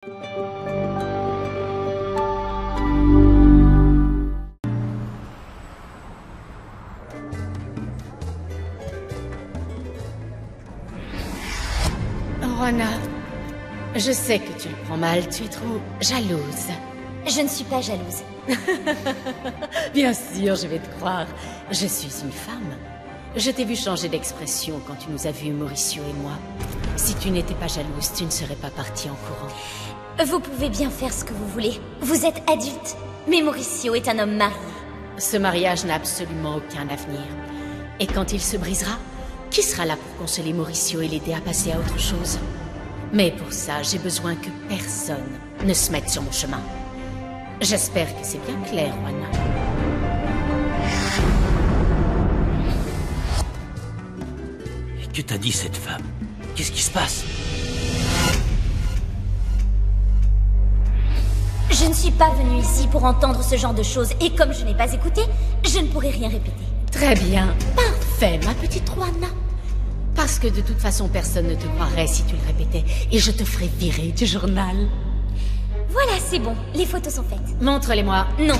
Juana, je sais que tu le prends mal, tu es trop jalouse. Je ne suis pas jalouse. Bien sûr, je vais te croire. Je suis une femme. Je t'ai vu changer d'expression quand tu nous as vus, Mauricio et moi. Si tu n'étais pas jalouse, tu ne serais pas partie en courant. Vous pouvez bien faire ce que vous voulez. Vous êtes adulte. Mais Mauricio est un homme marié. Ce mariage n'a absolument aucun avenir. Et quand il se brisera, qui sera là pour consoler Mauricio et l'aider à passer à autre chose? Mais pour ça, j'ai besoin que personne ne se mette sur mon chemin. J'espère que c'est bien clair, Juana. Que t'a dit cette femme? Qu'est-ce qui se passe? Je ne suis pas venue ici pour entendre ce genre de choses, et comme je n'ai pas écouté, je ne pourrai rien répéter. Très bien, parfait, ma petite Juana. Parce que de toute façon, personne ne te croirait si tu le répétais, et je te ferai virer du journal. Voilà, c'est bon, les photos sont faites. Montre-les-moi. Non.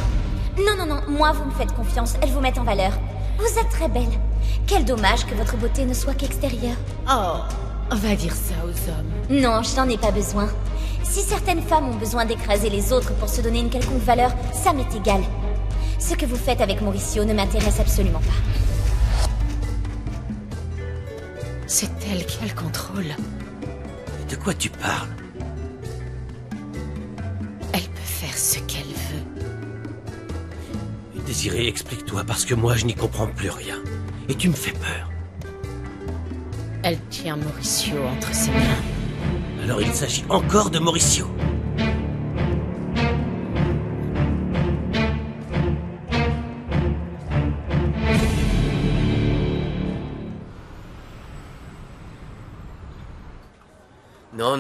Non, moi vous me faites confiance, elles vous mettent en valeur. Vous êtes très belle. Quel dommage que votre beauté ne soit qu'extérieure. Oh, on va dire ça aux hommes. Non, je n'en ai pas besoin. Si certaines femmes ont besoin d'écraser les autres pour se donner une quelconque valeur, ça m'est égal. Ce que vous faites avec Mauricio ne m'intéresse absolument pas. C'est elle qui a le contrôle. De quoi tu parles? Elle peut faire ce qu'elle veut. Désiré, explique-toi, parce que moi je n'y comprends plus rien. Et tu me fais peur. Elle tient Mauricio entre ses mains. Alors il s'agit encore de Mauricio.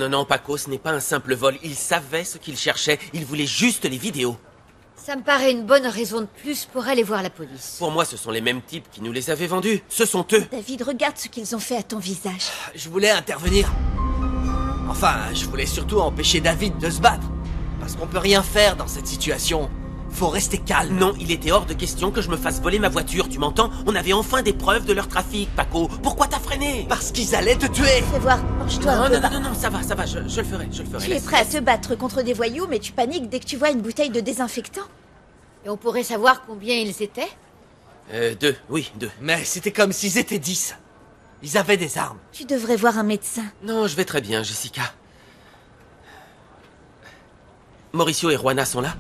Non, Paco, ce n'est pas un simple vol. Il savait ce qu'il cherchait. Il voulait juste les vidéos. Ça me paraît une bonne raison de plus pour aller voir la police. Pour moi, ce sont les mêmes types qui nous les avaient vendus. Ce sont eux. David, regarde ce qu'ils ont fait à ton visage. Je voulais intervenir. Enfin, je voulais surtout empêcher David de se battre. Parce qu'on peut rien faire dans cette situation. Faut rester calme. Non, il était hors de question que je me fasse voler ma voiture, tu m'entends? On avait enfin des preuves de leur trafic, Paco. Pourquoi t'as freiné? Parce qu'ils allaient te tuer. Fais voir, penche-toi un peu. Non, ça va, je le ferai, Tu es prêt à te battre contre des voyous, mais tu paniques dès que tu vois une bouteille de désinfectant. Et on pourrait savoir combien ils étaient? 2, oui, 2. Mais c'était comme s'ils étaient 10. Ils avaient des armes. Tu devrais voir un médecin. Non, je vais très bien, Jessica. Mauricio et Juana sont là?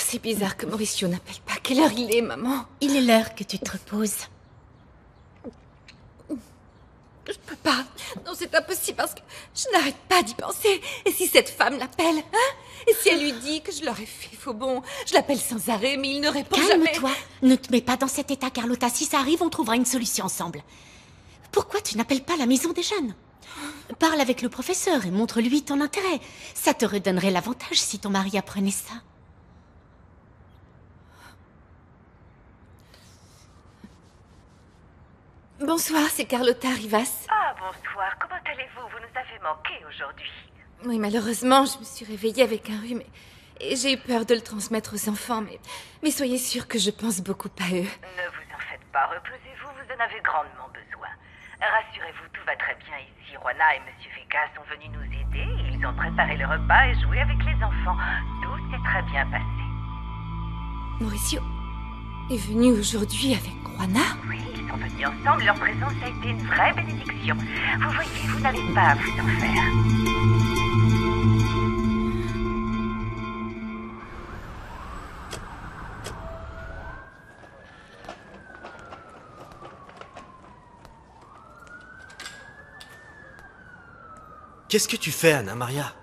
C'est bizarre que Mauricio n'appelle pas. Quelle heure il est, maman? Il est l'heure que tu te reposes. Je peux pas. Non, c'est impossible parce que je n'arrête pas d'y penser. Et si cette femme l'appelle, hein? Et si elle lui dit que je leur ai fait faux bon? Je l'appelle sans arrêt, mais il ne répond jamais. Calme-toi. Ne te mets pas dans cet état, Carlotta. Si ça arrive, on trouvera une solution ensemble. Pourquoi tu n'appelles pas la maison des jeunes? Parle avec le professeur et montre-lui ton intérêt. Ça te redonnerait l'avantage si ton mari apprenait ça. Bonsoir, c'est Carlotta Rivas. Ah, bonsoir. Comment allez-vous? Vous nous avez manqué aujourd'hui. Oui, malheureusement, je me suis réveillée avec un rhume et j'ai eu peur de le transmettre aux enfants, mais soyez sûrs que je pense beaucoup à eux. Ne vous en faites pas. Reposez-vous, vous en avez grandement besoin. Rassurez-vous, tout va très bien ici. Juana et Monsieur Vega sont venus nous aider. Ils ont préparé le repas et joué avec les enfants. Tout s'est très bien passé. Mauricio est venu aujourd'hui avec Juana? Oui, ils sont venus ensemble. Leur présence a été une vraie bénédiction. Vous voyez, vous n'avez pas à vous en faire. Qu'est-ce que tu fais, Anna Maria?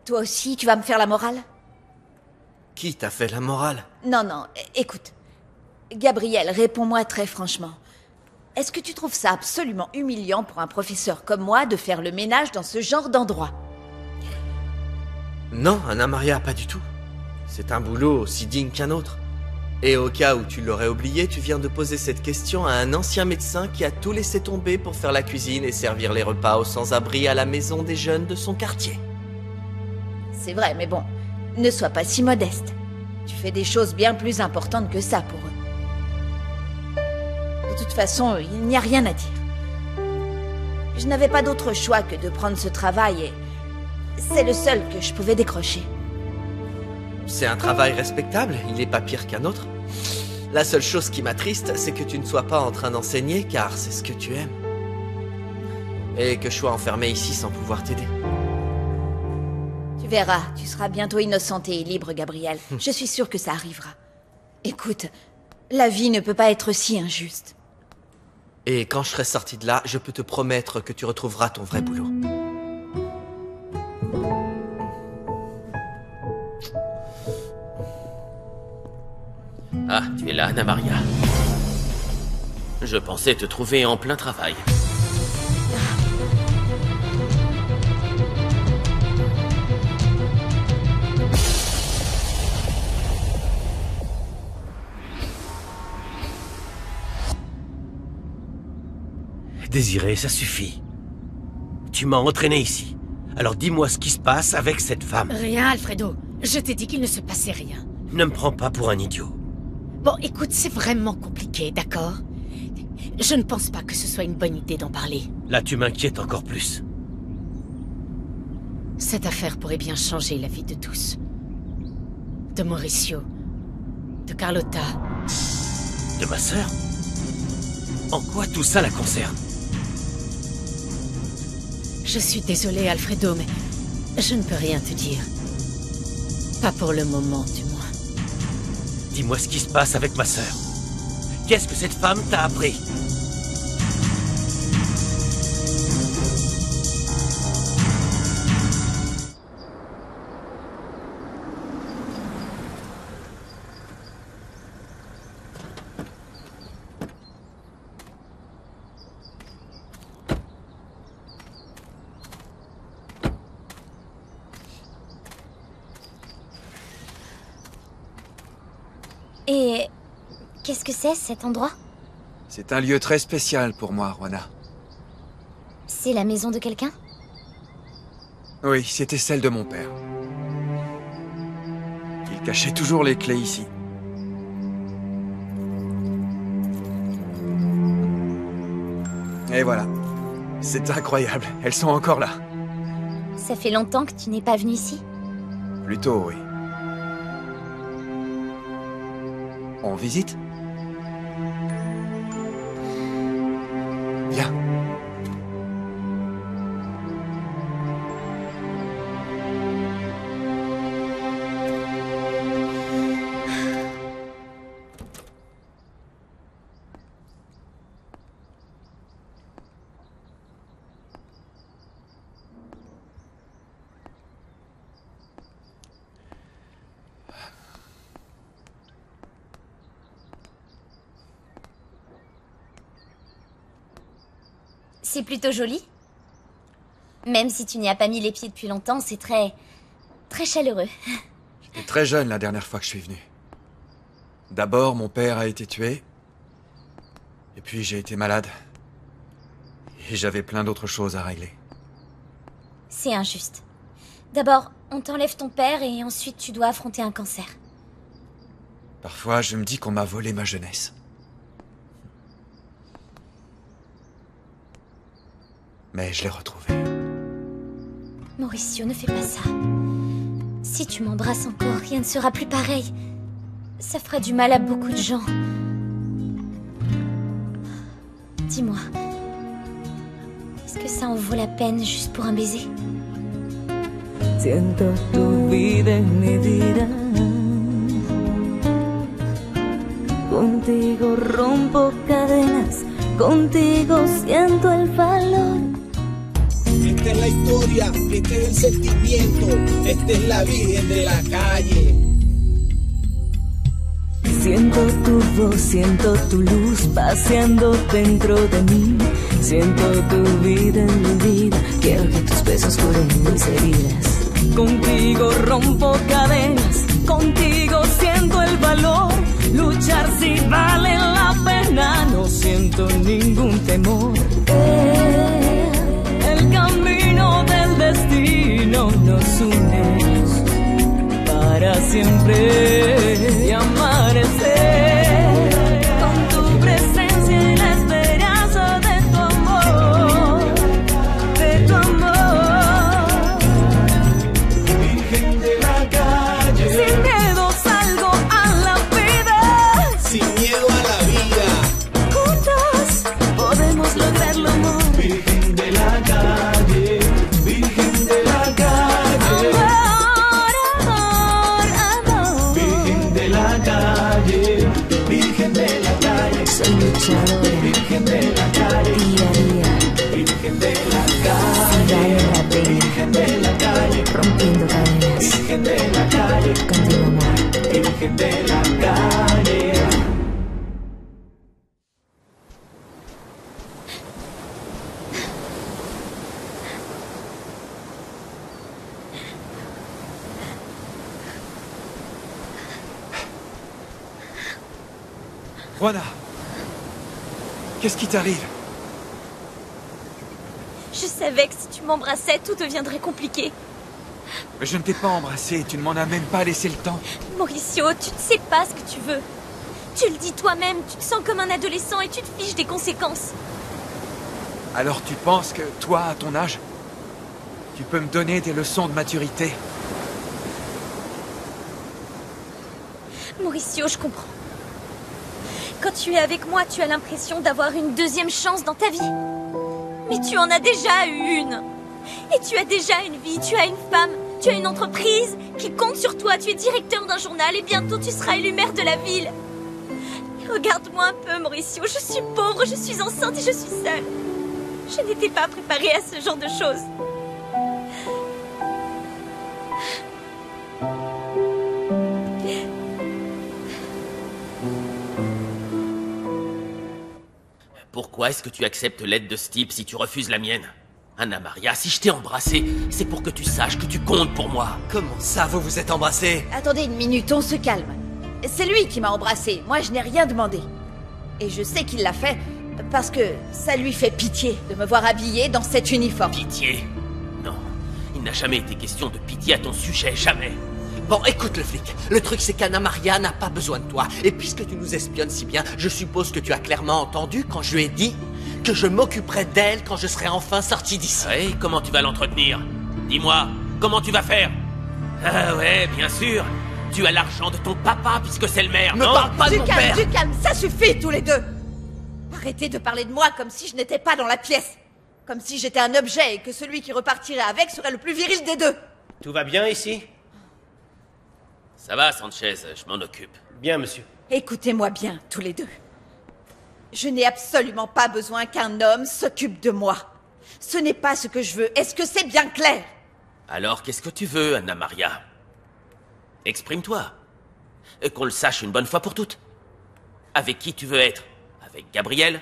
Toi aussi, tu vas me faire la morale? Qui t'a fait la morale? Non, écoute. Gabriel, réponds-moi très franchement. est-ce que tu trouves ça absolument humiliant pour un professeur comme moi de faire le ménage dans ce genre d'endroit? Non, Anna Maria, pas du tout. C'est un boulot aussi digne qu'un autre. Et au cas où tu l'aurais oublié, tu viens de poser cette question à un ancien médecin qui a tout laissé tomber pour faire la cuisine et servir les repas aux sans-abri à la maison des jeunes de son quartier. C'est vrai, mais bon, ne sois pas si modeste. Tu fais des choses bien plus importantes que ça pour eux. De toute façon, il n'y a rien à dire. Je n'avais pas d'autre choix que de prendre ce travail et c'est le seul que je pouvais décrocher. C'est un travail respectable, il n'est pas pire qu'un autre. La seule chose qui m'attriste, c'est que tu ne sois pas en train d'enseigner, car c'est ce que tu aimes. Et que je sois enfermé ici sans pouvoir t'aider. Tu verras, tu seras bientôt innocentée et libre, Gabriel. Je suis sûre que ça arrivera. Écoute, la vie ne peut pas être si injuste. Et quand je serai sorti de là, je peux te promettre que tu retrouveras ton vrai boulot. Ah, tu es là, Anna Maria. Je pensais te trouver en plein travail. Désiré, ça suffit. Tu m'as entraîné ici. Alors dis-moi ce qui se passe avec cette femme. Rien, Alfredo. Je t'ai dit qu'il ne se passait rien. Ne me prends pas pour un idiot. Bon, écoute, c'est vraiment compliqué, d'accord? Je ne pense pas que ce soit une bonne idée d'en parler. Là, tu m'inquiètes encore plus. Cette affaire pourrait bien changer la vie de tous. De Mauricio. De Carlotta. De ma sœur? En quoi tout ça la concerne? Je suis désolée, Alfredo, mais je ne peux rien te dire. Pas pour le moment, du moins. Dis-moi ce qui se passe avec ma sœur. Qu'est-ce que cette femme t'a appris? Et qu'est-ce que c'est, cet endroit? C'est un lieu très spécial pour moi, Juana. C'est la maison de quelqu'un? Oui, c'était celle de mon père. Il cachait toujours les clés ici. Et voilà. C'est incroyable, elles sont encore là. Ça fait longtemps que tu n'es pas venu ici? Plutôt, oui. On visite? Viens. C'est plutôt joli. Même si tu n'y as pas mis les pieds depuis longtemps, c'est très chaleureux. J'étais très jeune la dernière fois que je suis venu. D'abord, mon père a été tué. Et puis j'ai été malade. Et j'avais plein d'autres choses à régler. C'est injuste. D'abord, on t'enlève ton père et ensuite tu dois affronter un cancer. Parfois, je me dis qu'on m'a volé ma jeunesse. Mais je l'ai retrouvé. Mauricio, ne fais pas ça. Si tu m'embrasses encore, rien ne sera plus pareil. Ça fera du mal à beaucoup de gens. Dis-moi, est-ce que ça en vaut la peine juste pour un baiser? Siento tu vida en mi vida. Contigo rompo cadenas, contigo siento el valor. Esta es la historia, este es el sentimiento, esta es la Virgen de la calle. Siento tu voz, siento tu luz paseando dentro de mí. Siento tu vida en mi vida. Quiero que tus besos curen mis heridas. Contigo rompo cadenas, contigo siento el valor. Luchar si vale la pena, no siento ningún temor. El camino del destino nos une para siempre y amanecer con tu presencia y la esperanza de tu amor, de tu amor. Virgen de la calle, Sin miedo salgo a la vida, sin miedo a la vida. juntos podemos lograrlo, amor. Virgen de la calle, Virgen de la calle, Amor, amor. Virgen de la calle, Virgen de la calle, Soy luchadora, Virgen de la calle, día a día, Virgen de la sin calle, darle la pena, Virgen de la calle, rompiendo cadenas. Virgen de la calle, Contigo, amor. Virgen de la calle. Juana, qu'est-ce qui t'arrive? Je savais que si tu m'embrassais, tout deviendrait compliqué. Mais je ne t'ai pas embrassé, tu ne m'en as même pas laissé le temps. Mauricio, tu ne sais pas ce que tu veux. Tu le dis toi-même, tu te sens comme un adolescent et tu te fiches des conséquences. Alors tu penses que, toi, à ton âge, tu peux me donner des leçons de maturité? Mauricio, je comprends. Quand tu es avec moi, tu as l'impression d'avoir une deuxième chance dans ta vie. Mais tu en as déjà eu une. Et tu as déjà une vie, tu as une femme, tu as une entreprise qui compte sur toi. Tu es directeur d'un journal et bientôt tu seras élu maire de la ville. Et regarde-moi un peu, Mauricio. Je suis pauvre, je suis enceinte et je suis seule. Je n'étais pas préparée à ce genre de choses. Pourquoi est-ce que tu acceptes l'aide de ce type si tu refuses la mienne? Anna Maria, si je t'ai embrassé, c'est pour que tu saches que tu comptes pour moi. Comment ça, vous vous êtes embrassés? Attendez une minute, on se calme. C'est lui qui m'a embrassé, moi je n'ai rien demandé. Et je sais qu'il l'a fait parce que ça lui fait pitié de me voir habillée dans cet uniforme. Pitié? Non, il n'a jamais été question de pitié à ton sujet, jamais. Bon, écoute le flic, le truc c'est qu'Anna Maria n'a pas besoin de toi. Et puisque tu nous espionnes si bien, je suppose que tu as clairement entendu quand je lui ai dit que je m'occuperai d'elle quand je serai enfin sorti d'ici. Oui, comment tu vas l'entretenir? Dis-moi, comment tu vas faire? Ah ouais, bien sûr. Tu as l'argent de ton papa puisque c'est le maire, Ne non? parle pas de mon père. Du calme, ça suffit tous les deux. Arrêtez de parler de moi comme si je n'étais pas dans la pièce. Comme si j'étais un objet et que celui qui repartirait avec serait le plus viril des deux. Tout va bien ici? Ça va, Sanchez, je m'en occupe. Bien, monsieur. Écoutez-moi bien, tous les deux. Je n'ai absolument pas besoin qu'un homme s'occupe de moi. Ce n'est pas ce que je veux. Est-ce que c'est bien clair? Alors, qu'est-ce que tu veux, Anna Maria? Exprime-toi. Et qu'on le sache une bonne fois pour toutes. Avec qui tu veux être? Avec Gabriel?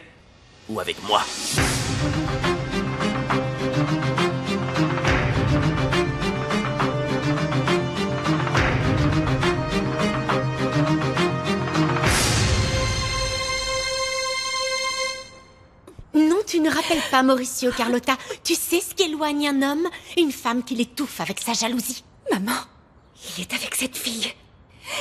Ou avec moi? Non, tu ne rappelles pas Mauricio, Carlotta. Tu sais ce qu'éloigne un homme? Une femme qui l'étouffe avec sa jalousie. Maman, il est avec cette fille.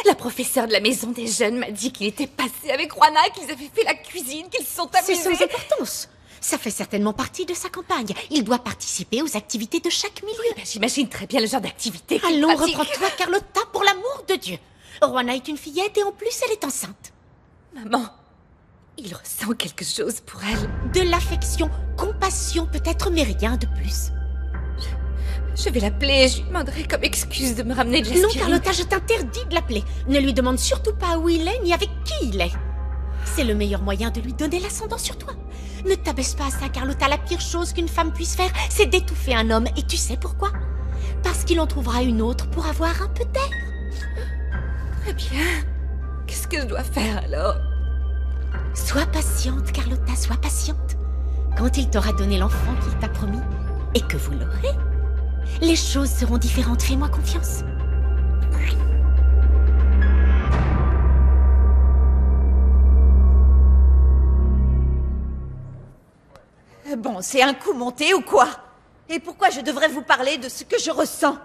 La professeure de la maison des jeunes m'a dit qu'il était passé avec Juana, qu'ils avaient fait la cuisine, qu'ils se sont C'est amusés. sans importance. Ça fait certainement partie de sa campagne. Il doit participer aux activités de chaque milieu. Ben, j'imagine très bien le genre d'activité qu'il Allons, pratique. reprends-toi, Carlotta, pour l'amour de Dieu. Juana est une fillette et en plus, elle est enceinte. Maman, il ressent quelque chose pour elle. De l'affection, compassion peut-être, mais rien de plus. Je vais l'appeler et je lui demanderai comme excuse de me ramener de Non, l'aspirine. Carlotta, je t'interdis de l'appeler. Ne lui demande surtout pas où il est ni avec qui il est. C'est le meilleur moyen de lui donner l'ascendant sur toi. Ne t'abaisse pas à ça, Carlotta. La pire chose qu'une femme puisse faire, c'est d'étouffer un homme. Et tu sais pourquoi? Parce qu'il en trouvera une autre pour avoir un peu d'air. Très bien. Qu'est-ce que je dois faire alors? Sois patiente, Carlotta, sois patiente. Quand il t'aura donné l'enfant qu'il t'a promis, et que vous l'aurez, les choses seront différentes, fais-moi confiance. Bon, c'est un coup monté ou quoi? Et pourquoi je devrais vous parler de ce que je ressens?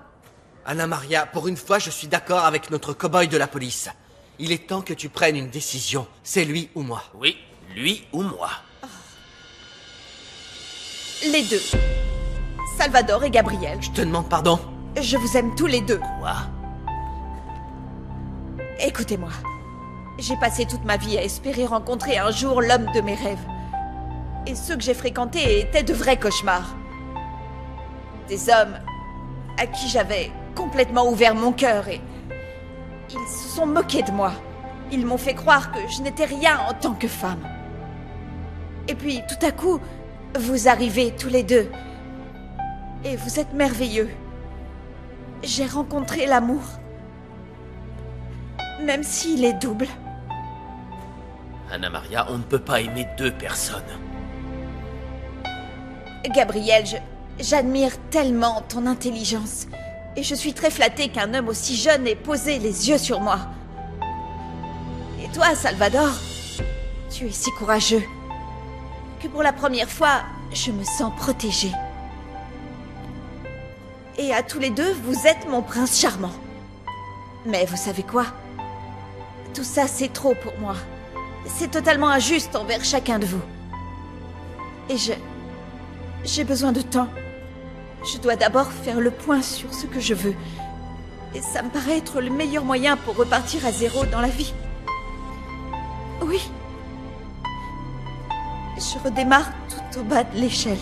Anna Maria, pour une fois, je suis d'accord avec notre cow-boy de la police. Il est temps que tu prennes une décision. C'est lui ou moi. Oui, lui ou moi. Les deux. Salvador et Gabriel. Je te demande pardon. Je vous aime tous les deux. Quoi? Écoutez-moi. J'ai passé toute ma vie à espérer rencontrer un jour l'homme de mes rêves. Et ceux que j'ai fréquentés étaient de vrais cauchemars. Des hommes à qui j'avais complètement ouvert mon cœur et... ils se sont moqués de moi. Ils m'ont fait croire que je n'étais rien en tant que femme. Et puis, tout à coup, vous arrivez tous les deux. Et vous êtes merveilleux. J'ai rencontré l'amour. Même s'il est double. Anna Maria, on ne peut pas aimer deux personnes. Gabriel, j'admire tellement ton intelligence. Et je suis très flattée qu'un homme aussi jeune ait posé les yeux sur moi. Et toi, Salvador, tu es si courageux que pour la première fois, je me sens protégée. Et à tous les deux, vous êtes mon prince charmant. Mais vous savez quoi? Tout ça, c'est trop pour moi. C'est totalement injuste envers chacun de vous. Et j'ai besoin de temps. Je dois d'abord faire le point sur ce que je veux. Et ça me paraît être le meilleur moyen pour repartir à zéro dans la vie. Oui. Je redémarre tout au bas de l'échelle.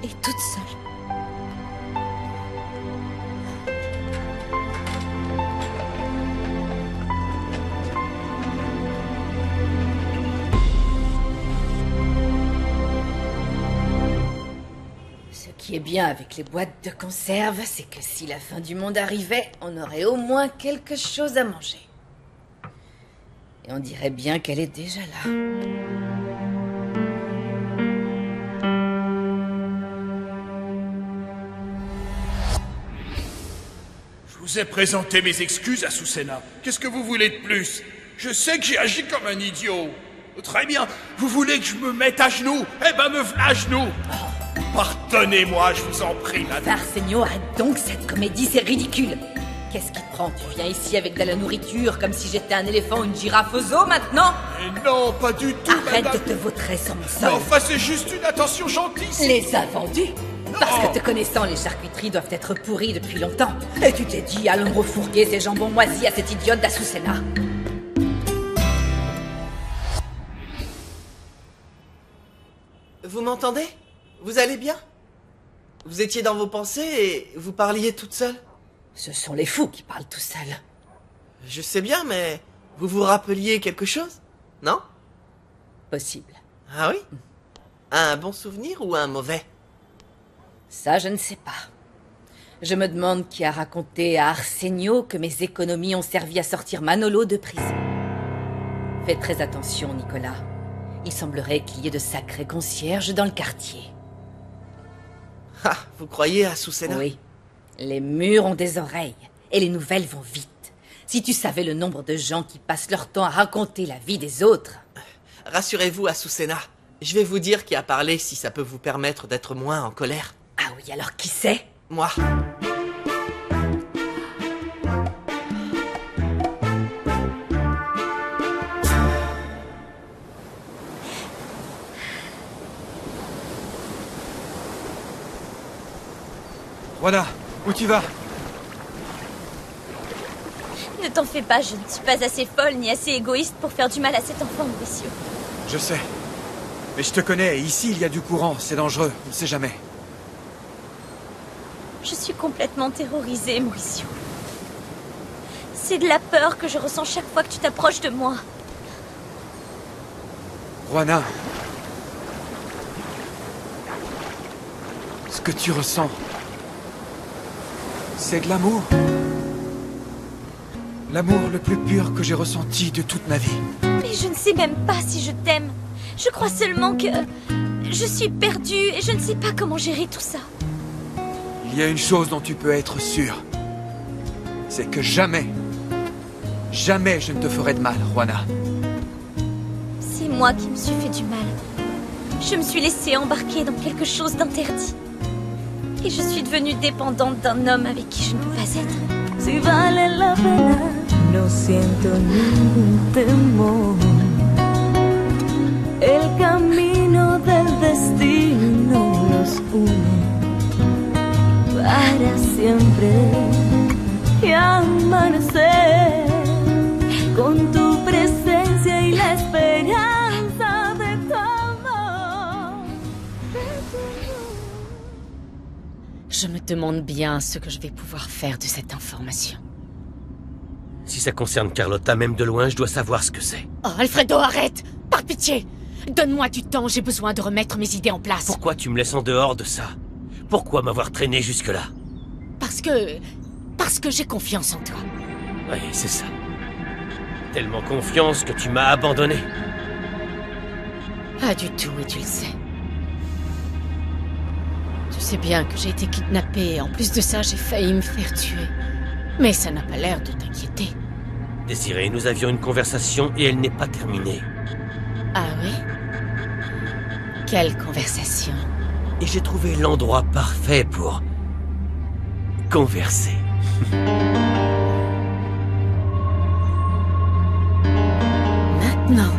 Et toute seule. Ce qui est bien avec les boîtes de conserve, c'est que si la fin du monde arrivait, on aurait au moins quelque chose à manger. Et on dirait bien qu'elle est déjà là. Je vous ai présenté mes excuses à Susena. Qu'est-ce que vous voulez de plus? Je sais que j'ai agi comme un idiot. Très bien. Vous voulez que je me mette à genoux? Eh ben, me v'là à genoux. Pardonnez-moi, je vous en prie, madame. Arsenio, arrête donc cette comédie, c'est ridicule. Qu'est-ce qui te prend? Tu viens ici avec de la nourriture, comme si j'étais un éléphant ou une girafe au zoo, maintenant? Mais non, pas du tout, Arrête madame. de te vautrer sur mon Mais sol. enfin, c'est juste une attention gentille. Les a vendus? Parce que te connaissant, les charcuteries doivent être pourries depuis longtemps. Et tu t'es dit, allons refourguer ces jambons moisis à cette idiote d'Azucena. Vous m'entendez? Vous allez bien? Vous étiez dans vos pensées et vous parliez toute seule? Ce sont les fous qui parlent tout seuls. Je sais bien, mais vous vous rappeliez quelque chose? Non? Possible. Ah oui? Un bon souvenir ou un mauvais? Ça, je ne sais pas. Je me demande qui a raconté à Arsenio que mes économies ont servi à sortir Manolo de prison. Fais très attention, Nicolas. Il semblerait qu'il y ait de sacrés concierges dans le quartier. Ah, vous croyez à Susena? Oui. Les murs ont des oreilles, et les nouvelles vont vite. Si tu savais le nombre de gens qui passent leur temps à raconter la vie des autres... Rassurez-vous, Azucena. Je vais vous dire qui a parlé si ça peut vous permettre d'être moins en colère. Ah oui, alors qui c'est? Moi. Juana, où tu vas? Ne t'en fais pas, je ne suis pas assez folle ni assez égoïste pour faire du mal à cet enfant, Mauricio. Je sais. Mais je te connais, et ici il y a du courant, c'est dangereux, on ne sait jamais. Je suis complètement terrorisée, Mauricio. C'est de la peur que je ressens chaque fois que tu t'approches de moi. Juana. Ce que tu ressens, c'est de l'amour. L'amour le plus pur que j'ai ressenti de toute ma vie. Mais je ne sais même pas si je t'aime. Je crois seulement que... je suis perdue et je ne sais pas comment gérer tout ça. Il y a une chose dont tu peux être sûr. C'est que jamais, jamais je ne te ferai de mal, Juana. C'est moi qui me suis fait du mal. Je me suis laissée embarquer dans quelque chose d'interdit. Et je suis devenue dépendante d'un homme avec qui je ne peux pas être. Si vale la pena, no siento ningún temor. El camino del destino nos une para siempre y amanecer con tu presencia y la esperanza de tu amor. Je me demande bien ce que je vais pouvoir faire de cette information. Si ça concerne Carlotta, même de loin, je dois savoir ce que c'est. Oh, Alfredo, arrête! Par pitié! Donne-moi du temps, j'ai besoin de remettre mes idées en place. Pourquoi tu me laisses en dehors de ça? Pourquoi m'avoir traîné jusque-là? Parce que j'ai confiance en toi. Oui, c'est ça. Tellement confiance que tu m'as abandonné. Pas du tout, et tu le sais. Tu sais bien que j'ai été kidnappée, et en plus de ça, j'ai failli me faire tuer. Mais ça n'a pas l'air de t'inquiéter. Désirée, nous avions une conversation et elle n'est pas terminée. Ah oui? Quelle conversation? Et j'ai trouvé l'endroit parfait pour... converser. Maintenant?